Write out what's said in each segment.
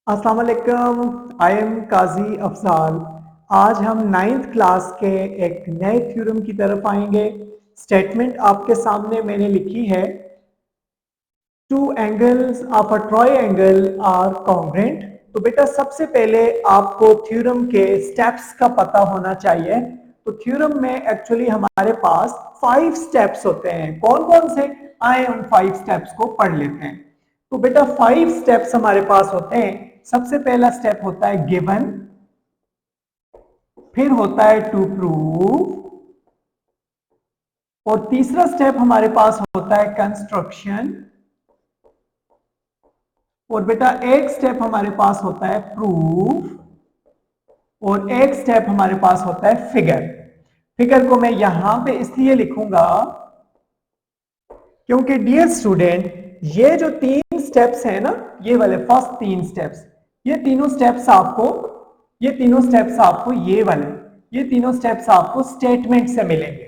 अस्सलाम वालेकुम, I am काजी अफजाल। आज हम 9th क्लास के एक नए थ्योरम की तरफ आएंगे। स्टेटमेंट आपके सामने मैंने लिखी है, two angles of a triangle are congruent. तो बेटा सबसे पहले आपको थ्योरम के स्टेप्स का पता होना चाहिए। तो थ्योरम में एक्चुअली हमारे पास 5 स्टेप्स होते हैं। कौन कौन से, आए उन 5 स्टेप्स को पढ़ लेते हैं। तो बेटा 5 स्टेप्स हमारे पास होते हैं। सबसे पहला स्टेप होता है गिवन, फिर होता है टू प्रूव, और तीसरा स्टेप हमारे पास होता है कंस्ट्रक्शन, और बेटा एक स्टेप हमारे पास होता है प्रूफ, और एक स्टेप हमारे पास होता है फिगर। फिगर को मैं यहां पे इसलिए लिखूंगा क्योंकि डियर स्टूडेंट, ये जो 3 स्टेप्स हैं ना, ये वाले फर्स्ट 3 स्टेप्स, ये तीनों स्टेप्स आपको ये तीनों स्टेप्स आपको स्टेटमेंट से मिलेंगे।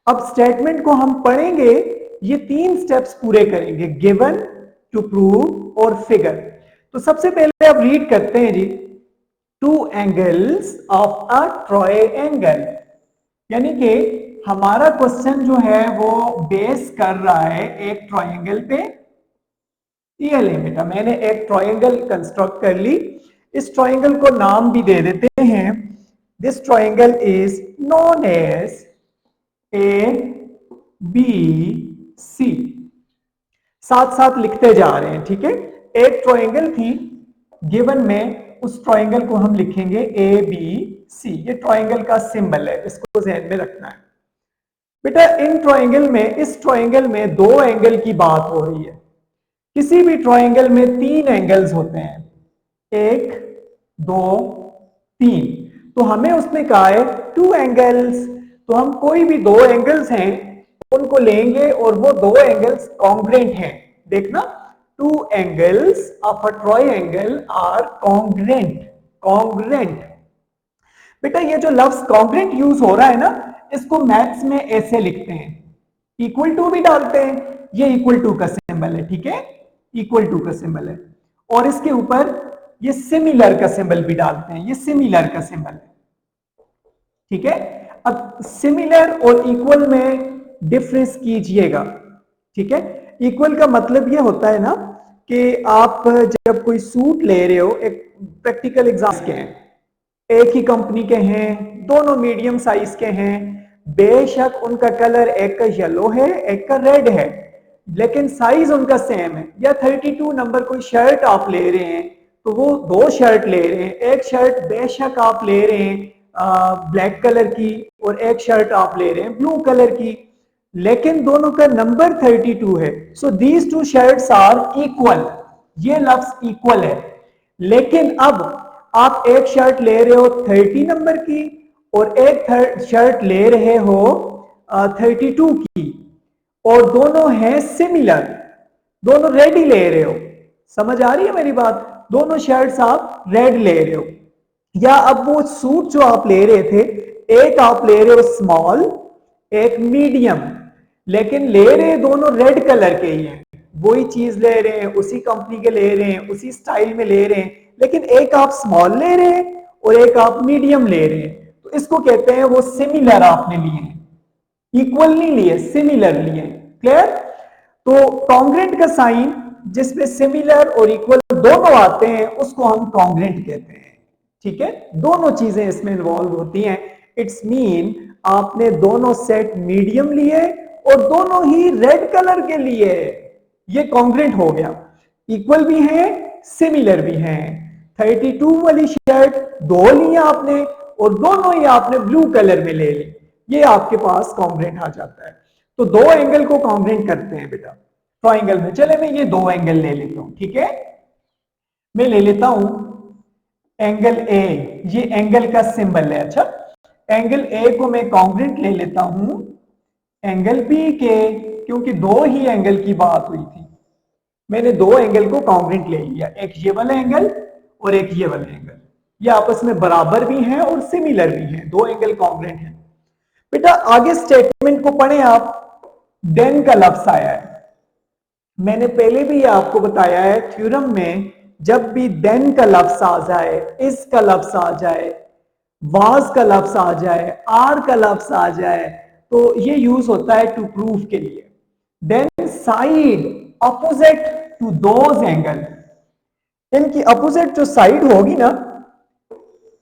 अब स्टेटमेंट को हम पढ़ेंगे, ये 3 स्टेप्स पूरे करेंगे, गिवन, टू प्रूव और फिगर। तो सबसे पहले अब रीड करते हैं जी, two angles of a triangle, यानी कि हमारा क्वेश्चन जो है वो बेस कर रहा है एक ट्रायंगल पे। ये ले बेटा, मैंने एक ट्रायंगल कंस्ट्रक्ट कर ली। इस ट्रायंगल को नाम भी दे देते हैं। This triangle is known as A B C. साथ साथ लिखते जा रहे हैं, ठीक है। एक ट्रायंगल थी गिवन में, उस ट्रायंगल को हम लिखेंगे ए बी सी। ये ट्रायंगल का सिंबल है, इसको ध्यान में रखना है बेटा। इस ट्रायंगल में 2 एंगल की बात हो रही है। किसी भी ट्रायंगल में 3 एंगल्स होते हैं, 1 2 3। तो हमें उसने कहा है 2 एंगल्स। तो हम कोई भी 2 एंगल्स हैं उनको लेंगे और वो 2 एंगल्स कॉन्ग्रुएंट हैं। देखना, 2 angles of a triangle are congruent. बेटा ये जो लफ्ज कॉन्ग्रुएंट यूज हो रहा है ना, इसको मैथ्स में ऐसे लिखते हैं, इक्वल टू भी डालते हैं, ये इक्वल टू का सिंबल है, ठीक है, इक्वल टू का सिंबल है। और इसके ऊपर ये सिमिलर का सिंबल भी डालते हैं, ये सिमिलर का सिंबल है, ठीक है। अब सिमिलर और इक्वल में डिफरेंस कीजिएगा, ठीक है। इक्वल का मतलब ये होता है ना कि आप जब कोई सूट ले रहे हो, एक प्रैक्टिकल एग्जाम्पल के हैं, एक ही कंपनी के हैं, दोनों मीडियम साइज के हैं, बेशक उनका कलर एक का येलो है एक का रेड है, लेकिन साइज उनका सेम है। या 32 नंबर कोई शर्ट आप ले रहे हैं तो वो 2 शर्ट ले रहे हैं, एक शर्ट बेशक आप ले रहे हैं ब्लैक कलर की, और एक शर्ट आप ले रहे हैं ब्लू कलर की, लेकिन दोनों का नंबर 32 है। So these 2 shirts are equal. ये लफ्ज इक्वल है। लेकिन अब आप एक शर्ट ले रहे हो 30 नंबर की और एक शर्ट ले रहे हो 32 की, और दोनों हैं सिमिलर, दोनों रेड ही ले रहे हो। समझ आ रही है मेरी बात? दोनों शर्ट्स आप रेड ले रहे हो। या अब वो सूट जो आप ले रहे थे, एक आप ले रहे हो स्मॉल, एक मीडियम, लेकिन ले रहे दोनों रेड कलर के ही हैं, वही चीज ले रहे हैं, उसी कंपनी के ले रहे हैं, उसी स्टाइल में ले रहे हैं, लेकिन एक आप स्मॉल ले रहे हैं और एक आप मीडियम ले रहे हैं। तो इसको कहते हैं वो सिमिलर आपने लिए हैं, इक्वल नहीं लिए, सिमिलर लिए। क्लियर? तो कॉन्ग्रुएंट का साइन जिसमें सिमिलर और इक्वल दोनों आते हैं उसको हम कॉन्ग्रुएंट कहते हैं, ठीक है। दोनों चीजें इसमें इन्वॉल्व होती हैं। इट्स मीन आपने दोनों सेट मीडियम लिए और दोनों ही रेड कलर के लिए, ये कॉन्ग्रुएंट हो गया। इक्वल भी हैं, सिमिलर भी हैं। 32 वाली शर्ट 2 ली आपने और दोनों ही आपने ब्लू कलर में ले ली, ये आपके पास कॉन्ग्रुएंट आ जाता है। तो 2 एंगल को कॉन्ग्रुएंट करते हैं बेटा ट्राइंगल में। चले मैं ये 2 एंगल ले लेता हूं, ठीक है। मैं ले लेता हूं एंगल ए, ये एंगल का सिंबल है। अच्छा, एंगल ए को मैं कॉन्ग्रुएंट ले लेता हूं एंगल बी के, क्योंकि 2 ही एंगल की बात हुई थी। मैंने 2 एंगल को कॉन्ग्रुएंट ले लिया, एक ये वाला एंगल और एक ये वाला एंगल, ये आपस में बराबर भी हैं और सिमिलर भी हैं, 2 एंगल कॉन्ग्रुएंट हैं। बेटा आगे स्टेटमेंट को पढ़ें आप। देन का लफ्ज आया है, मैंने पहले भी आपको बताया है थ्योरम में जब भी देन का लफ्ज आ जाए, इस का लफ्ज आ जाए, वाज का लफ्ज आ जाए, आर का लफ्ज आ जाए, तो ये यूज होता है टू प्रूव के लिए। Then side opposite to those angle, इनकी अपोजिट जो साइड होगी ना,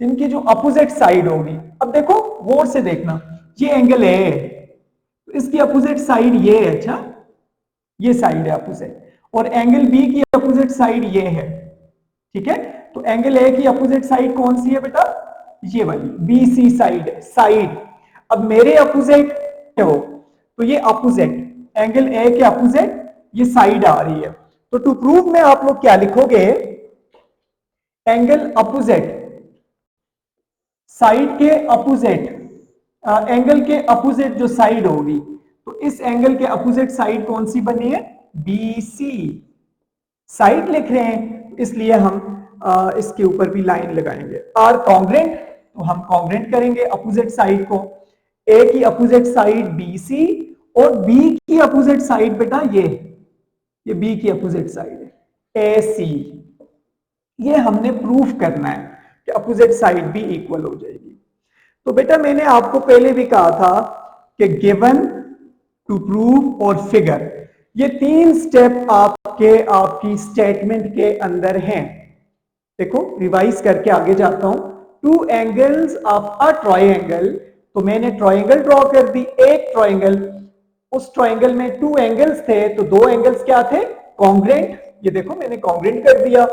इनकी जो अपोजिट साइड होगी, अब देखो गौर से देखना, ये एंगल है तो इसकी अपोजिट साइड ये है, अच्छा ये साइड है अपोजिट, और एंगल बी की अपोजिट साइड ये है, ठीक है। तो एंगल ए की अपोजिट साइड कौन सी है बेटा, ये वाली बी सी साइड है, साइड। अब मेरे अपोजिट हो तो ये अपोजिट, एंगल ए के अपोजिट ये साइड आ रही है, तो टू प्रूव में आप लोग क्या लिखोगे, एंगल अपोजिट, साइड के अपोजिट, एंगल के अपोजिट जो साइड होगी, तो इस एंगल के अपोजिट साइड कौन सी बनी है, बी सी साइड लिख रहे हैं, इसलिए हम इसके ऊपर भी लाइन लगाएंगे। आर कॉन्ग्रेंट, तो हम कॉन्ग्रेंट करेंगे अपोजिट साइड को, ए की अपोजिट साइड बी सी और बी की अपोजिट साइड बेटा ये बी की अपोजिट साइड है ए सी। ये हमने प्रूफ करना है कि अपोजिट साइड भी इक्वल हो जाएगी। तो बेटा मैंने आपको पहले भी कहा था कि गिवन, टू प्रूव और फिगर, ये तीन स्टेप आपकी स्टेटमेंट के अंदर हैं। देखो रिवाइज करके आगे जाता हूं, to angles of a triangle, तो मैंने ट्रायंगल ड्रॉ कर दी, एक ट्रायंगल, उस ट्रायंगल में टू एंगल्स थे, तो दो एंगल्स क्या थे, कॉन्ग्रेंट, ये देखो मैंने कॉन्ग्रेंट कर दिया।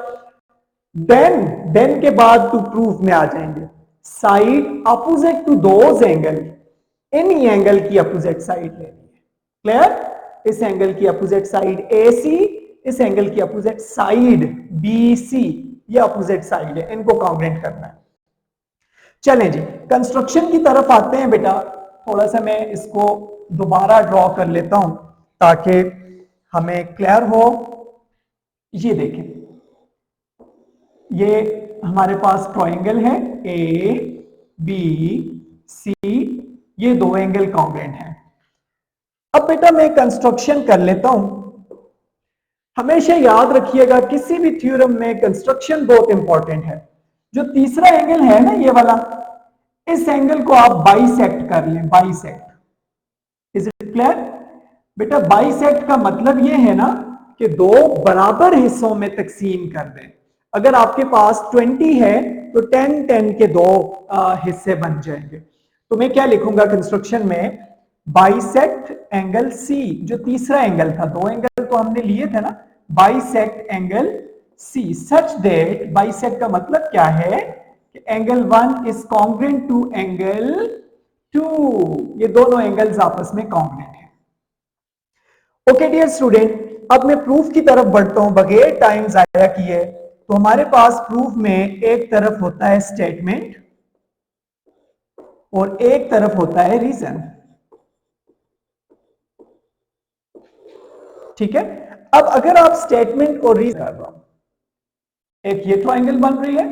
देन के बाद टू प्रूफ में आ जाएंगे, side opposite to those angle, any angle की अपोजिट साइड लेनी है, क्लियर। इस एंगल की अपोजिट साइड ए सी, इस एंगल की अपोजिट साइड बी सी, ये अपोजिट साइड है, इनको कॉन्ग्रेंट करना है। चलें जी कंस्ट्रक्शन की तरफ आते हैं बेटा, थोड़ा सा मैं इसको दोबारा ड्रॉ कर लेता हूं ताकि हमें क्लियर हो। ये देखें, ये हमारे पास ट्रायंगल है ए बी सी, ये दो एंगल कॉन्ग्रेंट हैं। अब बेटा मैं कंस्ट्रक्शन कर लेता हूं। हमेशा याद रखिएगा किसी भी थ्योरम में कंस्ट्रक्शन बहुत इंपॉर्टेंट है। जो तीसरा एंगल है ना ये वाला, इस एंगल को आप बाइसेक्ट कर लें, बाइसेक्ट, इज इट क्लियर बेटा। बाइसेक्ट का मतलब ये है ना कि दो बराबर हिस्सों में तकसीम कर दें। अगर आपके पास 20 है तो 10 के दो हिस्से बन जाएंगे। तो मैं क्या लिखूंगा कंस्ट्रक्शन में, बाइसेक्ट एंगल सी, जो तीसरा एंगल था, दो एंगल तो हमने लिए थे ना, bisect angle C such that, bisect का मतलब क्या है कि angle 1 is congruent to angle 2, ये दोनों एंगल्स आपस में कॉन्ग्रेंट है। ओके डियर स्टूडेंट, अब मैं प्रूफ की तरफ बढ़ता हूं बगैर टाइम जाया किए। तो हमारे पास प्रूफ में एक तरफ होता है स्टेटमेंट और एक तरफ होता है रीजन, ठीक है। अब अगर आप स्टेटमेंट और रीजन कर रहा हूं, एक ये ट्रायंगल बन रही है,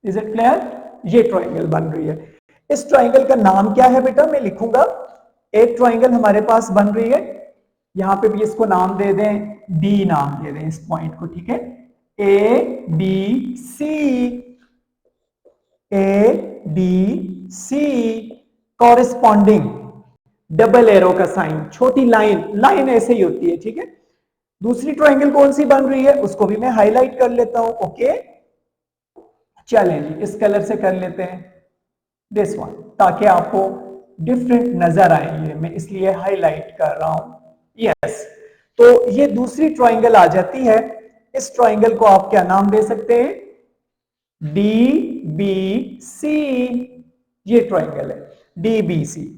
इज इट क्लियर, ये ट्रायंगल बन रही है। इस ट्रायंगल का नाम क्या है बेटा, मैं लिखूंगा, एक ट्रायंगल हमारे पास बन रही है, यहां पे भी इसको नाम दे दें, डी नाम दे दें इस पॉइंट को, ठीक है, A B C, A B C, corresponding double arrow का साइन, छोटी लाइन, लाइन ऐसे ही होती है, ठीक है। दूसरी ट्रायंगल कौन सी बन रही है उसको भी मैं हाईलाइट कर लेता हूं, ओके। चलें जी इस कलर से कर लेते हैं, दिस वन, ताकि आपको डिफरेंट नजर आए, ये मैं इसलिए हाईलाइट कर रहा हूं, यस। तो ये दूसरी ट्रायंगल आ जाती है, इस ट्रायंगल को आप क्या नाम दे सकते हैं, डी बी सी, ये ट्रायंगल है डी बी सी।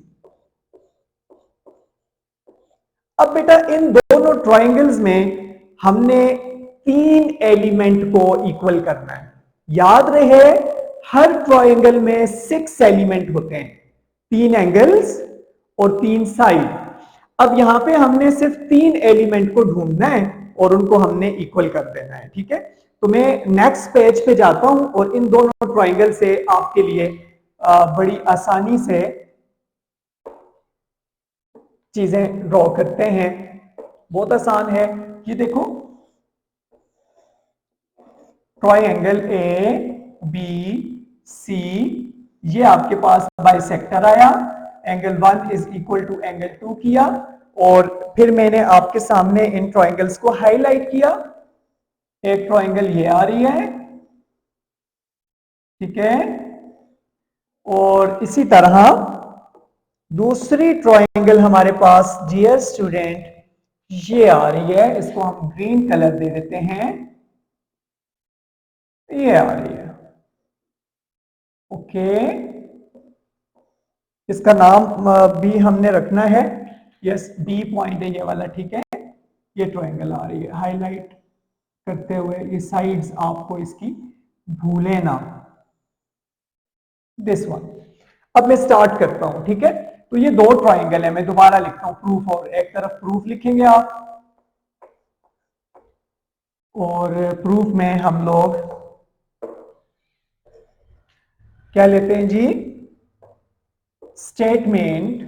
अब बेटा इन दोनों ट्रायंगल्स में हमने तीन एलिमेंट को इक्वल करना है। याद रहे हर ट्रायंगल में 6 एलिमेंट होते हैं, 3 एंगल्स और 3 साइड। अब यहां पे हमने सिर्फ 3 एलिमेंट को ढूंढना है और उनको हमने इक्वल कर देना है, ठीक है। तो मैं नेक्स्ट पेज पे जाता हूं और इन दोनों ट्रायंगल से आपके लिए बड़ी आसानी से चीजें ड्रॉ करते हैं, बहुत आसान है। ये देखो ट्रायंगल ए बी सी, ये आपके पास बाइसेक्टर आया, angle 1 is equal to angle 2 किया, और फिर मैंने आपके सामने इन ट्रायंगल्स को हाईलाइट किया। एक ट्रायंगल ये आ रही है, ठीक है, और इसी तरह दूसरी ट्रायंगल हमारे पास डियर स्टूडेंट ये आ रही है, इसको हम ग्रीन कलर दे देते हैं, ये आ रही है, ओके, इसका नाम भी हमने रखना है, यस बी पॉइंट है ये वाला, ठीक है, ये ट्रायंगल आ रही है हाईलाइट करते हुए, ये साइड्स आपको इसकी भूले ना, दिस वन। अब मैं स्टार्ट करता हूं, ठीक है, तो ये दो ट्रायंगल है, मैं दोबारा लिखता हूं प्रूफ, और एक तरफ प्रूफ लिखेंगे आप, और प्रूफ में हम लोग क्या लेते हैं जी, स्टेटमेंट,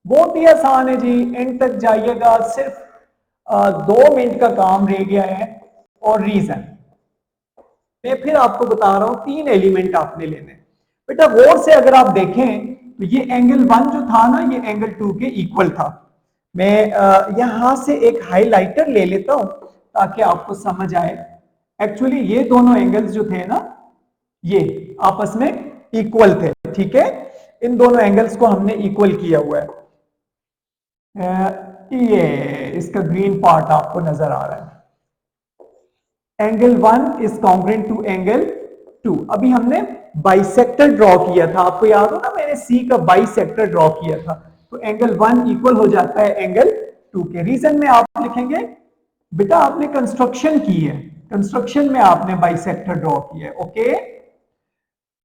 बहुत ही आसान है जी, एंड तक जाइएगा, सिर्फ 2 मिनट का काम रह गया है, और रीजन मैं फिर आपको बता रहा हूं, 3 एलिमेंट आपने लेने। बेटा गौर से अगर आप देखें तो ये एंगल 1 जो था ना, ये एंगल 2 के इक्वल था। मैं यहां से एक हाइलाइटर ले लेता हूं ताकि आपको समझ आए। एक्चुअली ये दोनों एंगल्स जो थे ना, ये आपस में इक्वल थे, ठीक है, इन दोनों एंगल्स को हमने इक्वल किया हुआ है। ये इसका ग्रीन पार्ट आपको नजर आ रहा है, angle 1 is congruent to angle 2। अभी हमने बाइसेक्टर ड्रॉ किया था, आपको याद हो ना, मैंने सी का बाइसेक्टर ड्रॉ किया था, तो एंगल 1 इक्वल हो जाता है एंगल 2 के। रीजन में आप लिखेंगे, बेटा आपने कंस्ट्रक्शन की है, कंस्ट्रक्शन में आपने बाइसेक्टर ड्रॉ किया है, ओके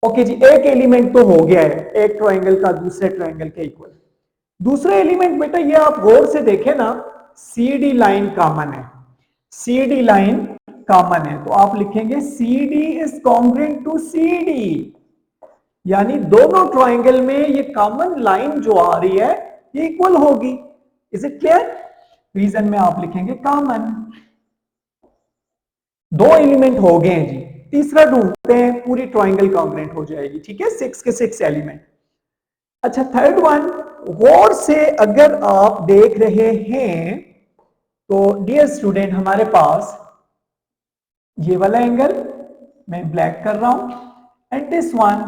ओके जी, एक एलिमेंट तो हो गया है, एक ट्रायंगल का दूसरे ट्रायंगल के इक्वल। दूसरा एलिमेंट बेटा ये आप गौर से देखें ना, सी डी लाइन कॉमन है, सी डी लाइन कॉमन है, तो आप लिखेंगे C D is congruent to C D, यानी दोनों ट्रायंगल में ये कॉमन लाइन जो आ रही है ये इक्वल होगी। Is it clear? रीजन में आप लिखेंगे कॉमन। 2 एलिमेंट हो गए हैं जी, तीसरा ढूंढते हैं, पूरी ट्रायंगल कॉन्ग्रुएंट हो जाएगी, ठीक है, 6 के 6 एलिमेंट। अच्छा थर्ड वन, गौर से अगर आप देख रहे हैं तो डियर स्टूडेंट हमारे पास ये वाला एंगल मैं ब्लैक कर रहा हूं, and this one,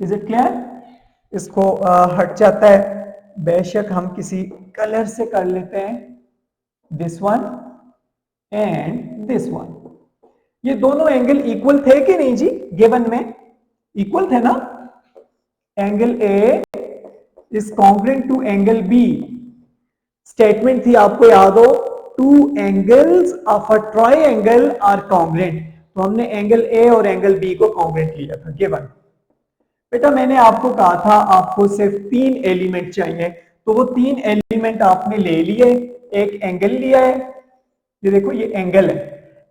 is it clear? इसको हट जाता है, बेशक हम किसी कलर से कर लेते हैं, this one and this one. ये दोनों एंगल इक्वल थे कि नहीं जी? गिवन में इक्वल थे ना, angle A is congruent to angle B, statement थी आपको याद हो, two angles of a triangle are congruent, तो हमने एंगल ए और एंगल बी को कॉन्ग्रुएंट लिया था गिवन। बेटा मैंने आपको कहा था आपको सिर्फ 3 एलिमेंट चाहिए, तो वो 3 एलिमेंट आपने ले लिए, एक एंगल लिया है, ये देखो ये एंगल है,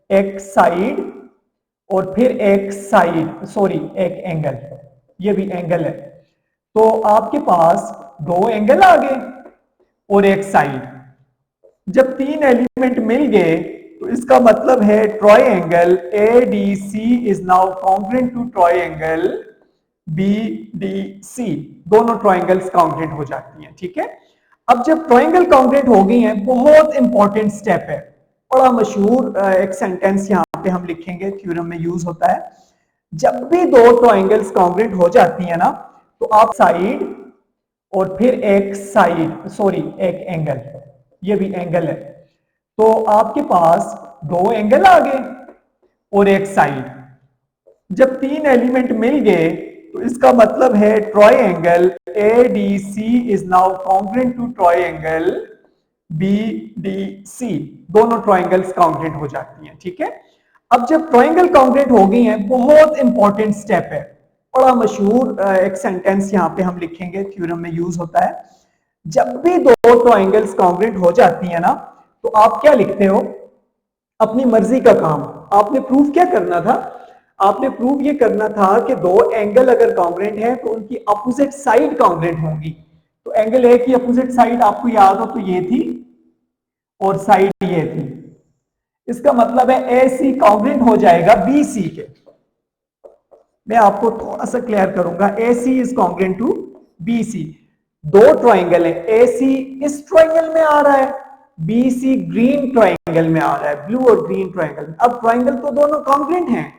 एक साइड और फिर एक साइड, सॉरी एक एंगल, ये भी एंगल है, तो आपके पास 2 एंगल आ गए और एक साइड। जब 3 एलिमेंट मिल गए तो इसका मतलब है triangle ADC is now congruent to triangle BDC, दोनों ट्रायंगल्स कॉन्ग्रुएंट हो जाती हैं, ठीक है। अब जब ट्रायंगल कॉन्ग्रुएंट हो गई हैं, बहुत इंपॉर्टेंट स्टेप है, बड़ा मशहूर एक सेंटेंस यहां पे हम लिखेंगे, थ्योरम में यूज होता है, जब भी 2 ट्रायंगल्स कॉन्ग्रुएंट हो जाती है ना, तो आप साइड और फिर एक साइड, सॉरी एक एंगल, ये भी एंगल है, तो आपके पास 2 एंगल आ गए और एक साइड। जब 3 एलिमेंट मिल गए तो इसका मतलब है triangle ADC is now congruent to triangle BDC, दोनों ट्रायंगल्स कॉन्ग्रुएंट हो जाती हैं, ठीक है। अब जब ट्रायंगल कॉन्ग्रुएंट हो गई हैं, बहुत इंपॉर्टेंट स्टेप है, बड़ा मशहूर एक सेंटेंस यहां पे हम लिखेंगे, थ्योरम में यूज होता है, जब भी 2 ट्रायंगल्स कॉन्ग्रुएंट हो जाती है ना, तो आप क्या लिखते हो, अपनी मर्जी का काम, आपने प्रूफ क्या करना था, आपने प्रूफ ये करना था कि 2 एंगल अगर कॉन्ग्रुएंट है तो उनकी अपोजिट साइड कॉन्ग्रुएंट होंगी। तो एंगल ए की अपोजिट साइड आपको याद हो तो ये थी, और साइड ये थी। इसका मतलब है ए सी कॉन्ग्रेंट हो जाएगा बी सी के। मैं आपको थोड़ा सा क्लियर करूंगा, A C is congruent to B C. दो ट्राइंगल है, ए सी इस ट्राइंगल में आ रहा है, बी सी ग्रीन ट्राइंगल में आ रहा है, ब्लू और ग्रीन ट्राइंगल में। अब ट्राइंगल तो दोनों कॉन्ग्रेंट हैं,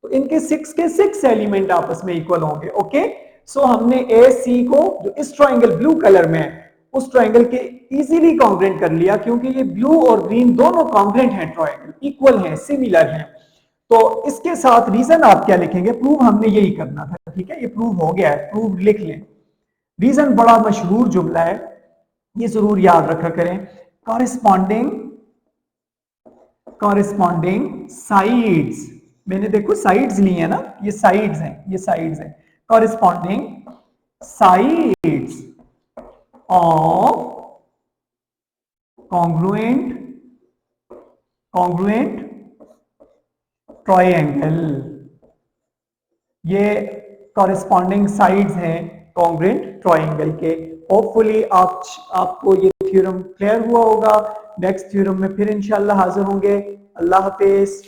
तो इनके 6 के 6 एलिमेंट आपस में इक्वल होंगे। ओके, सो हमने ए सी को जो इस ट्राइंगल ब्लू कलर में है उस ट्राइंगल के इजीली कॉन्ग्रेंट कर लिया, क्योंकि ये ब्लू और ग्रीन दोनों कॉन्ग्रेंट हैं, ट्राइंगल इक्वल हैं, सिमिलर हैं। तो इसके साथ रीजन आप क्या लिखेंगे, प्रूव हमने यही करना था। ठीक है, ये प्रूव हो गया है, प्रूव लिख लें। रीजन बड़ा मशहूर जुमला है, ये जरूर याद रखा करें। कॉरेस्पॉन्डिंग कॉरेस्पॉन्डिंग साइड्स, मैंने देखो साइड्स ली है ना, ये साइड्स हैं, ये साइड्स हैं। Corresponding sides of congruent triangle, ये कॉरेस्पॉन्डिंग साइड्स हैं कॉन्ग्रुएंट ट्रायंगल के। होपफुली आपको ये थ्योरम क्लियर हुआ होगा। नेक्स्ट थ्योरम में फिर इंशाल्लाह हाजिर होंगे। अल्लाह हाफिज।